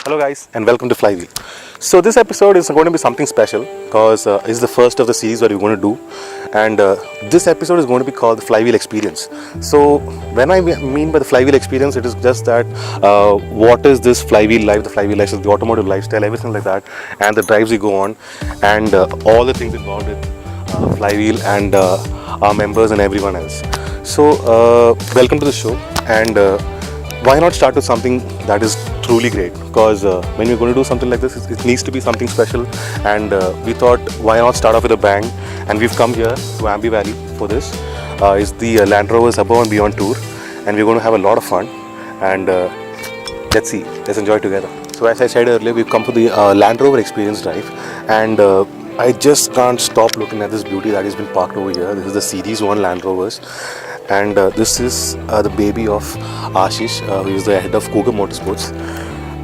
Hello guys and welcome to Flywheel. So this episode is going to be something special because it's the first of the series that we're going to do, and this episode is going to be called the Flywheel Experience. So when I mean by the Flywheel Experience, it is just that what is this Flywheel life, the Flywheel lifestyle, the automotive lifestyle, everything like that, and the drives we go on, and all the things involved with Flywheel and our members and everyone else. So welcome to the show, and why not start with something that is truly great, because when we're going to do something like this, it needs to be something special, and we thought why not start off with a bang, and we've come here to Aamby Valley for this. It's the Land Rover's Above and Beyond tour, and we're going to have a lot of fun, and let's enjoy together. So as I said earlier, we've come to the Land Rover Experience drive, and I just can't stop looking at this beauty that has been parked over here. This is the Series 1 Land Rovers, and this is the baby of Ashish, who is the head of Cougar Motorsports.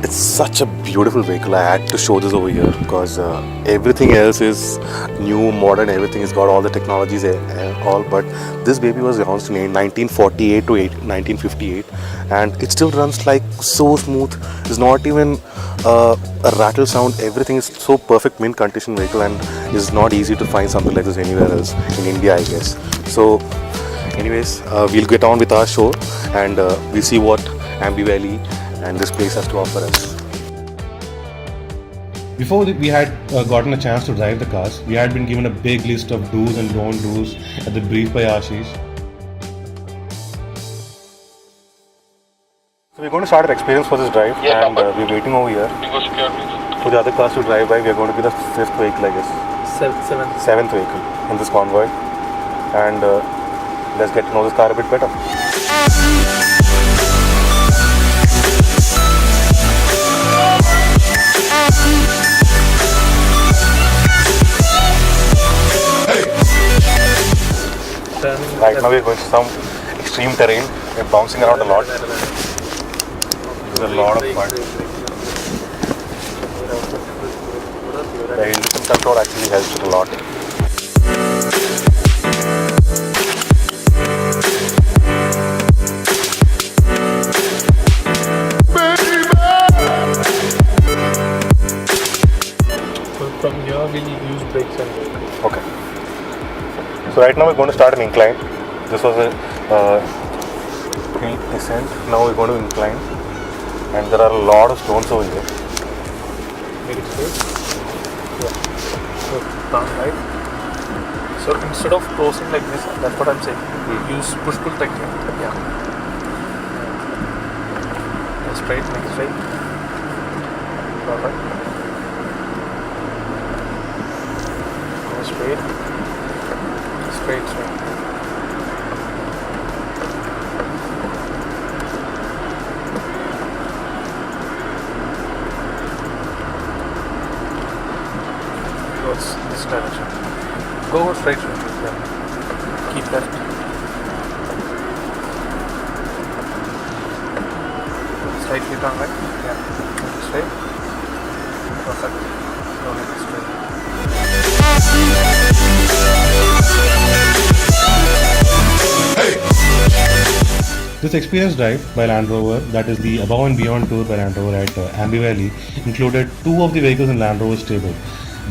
It's such a beautiful vehicle. I had to show this over here because everything else is new, modern, everything has got all the technologies and all, but this baby was launched in 1948 to 1958, and it still runs like so smooth. There's not even a rattle sound. Everything is so perfect mint condition vehicle, and it's not easy to find something like this anywhere else in India, I guess. So anyways, we'll get on with our show, and we'll see what Aamby Valley and this place has to offer us. Before we had gotten a chance to drive the cars, we had been given a big list of do's and don't do's at the brief by Ashish. So we're going to start our experience for this drive, and we're waiting over here for the other cars to drive by. We're going to be the fifth vehicle, I guess. Seventh vehicle in this convoy, and let's get to know this car a bit better. Right now we're going to some extreme terrain. We're bouncing around a lot. It's a lot of fun. The engine control actually helps it a lot. From here we'll use brakes and brake. Okay. So right now we're going to start an incline. This was a hill descent. Now we're going to incline, and there are a lot of stones over here. Make it straight. Yeah. So down right. So instead of closing like this, that's what I'm saying. Use push-pull technique. Yeah. Straight, make it straight. Perfect. Go straight. Straight. Towards this direction. Go straight. Yeah. Keep left. Slightly turn right. Yeah. Straight. Perfect. Go ahead. Straight. This experience drive by Land Rover, that is the Above and Beyond tour by Land Rover at Aamby Valley, included two of the vehicles in Land Rover's stable,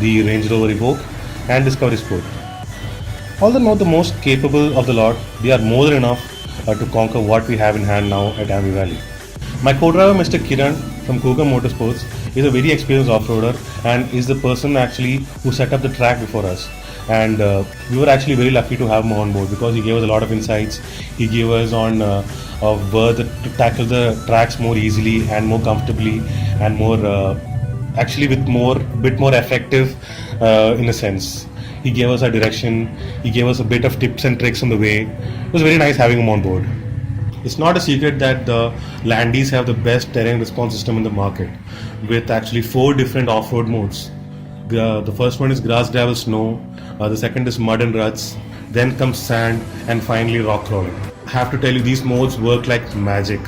the Range Rover Evoque and Discovery Sport. Although not the most capable of the lot, they are more than enough to conquer what we have in hand now at Aamby Valley. My co-driver, Mr. Kiran from Cougar Motorsports, is a very experienced off-roader and is the person actually who set up the track before us. And we were actually very lucky to have him on board because he gave us a lot of insights. He gave us on where to tackle the tracks more easily and more comfortably, and more actually with bit more effective in a sense. He gave us a direction. He gave us a bit of tips and tricks on the way. It was very nice having him on board. It's not a secret that the Landies have the best terrain response system in the market, with actually 4 different off-road modes. The first one is grass, gravel, snow. The second is mud and ruts. Then comes sand, and finally rock crawling. I have to tell you, these modes work like magic.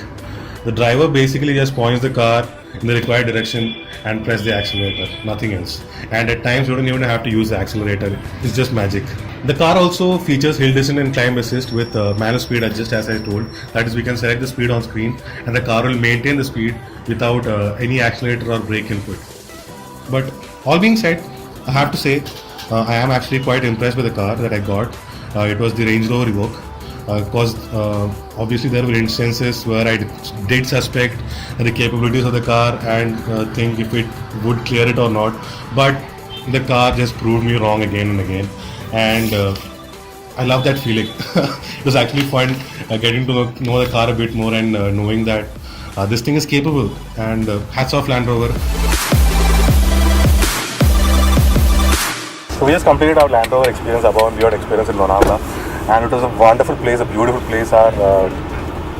The driver basically just points the car in the required direction and press the accelerator, nothing else. And at times you don't even have to use the accelerator, it's just magic. The car also features hill descent and climb assist with manual speed adjust, as I told. That is, we can select the speed on screen and the car will maintain the speed without any accelerator or brake input. But all being said, I have to say I am actually quite impressed with the car that I got. It was the Range Rover Evoque. Because obviously there were instances where I did suspect the capabilities of the car and think if it would clear it or not, but the car just proved me wrong again and again, and I love that feeling. It was actually fun getting to know the car a bit more and knowing that this thing is capable, and hats off Land Rover. So we just completed our Land Rover experience, above and beyond experience in Lonavala. And it was a wonderful place, a beautiful place. Our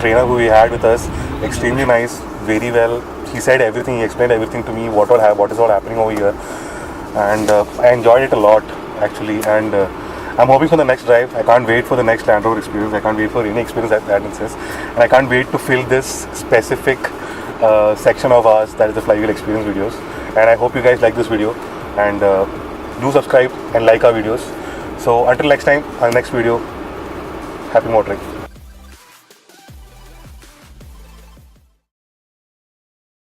trainer who we had with us, extremely nice, very well. He said everything, he explained everything to me, what is all happening over here. And I enjoyed it a lot, actually. And I'm hoping for the next drive. I can't wait for the next Land Rover experience. I can't wait for any experience that instance. And I can't wait to fill this specific section of ours, that is the Flywheel Experience videos. And I hope you guys like this video. And do subscribe and like our videos. So until next time, our next video, happy motoring.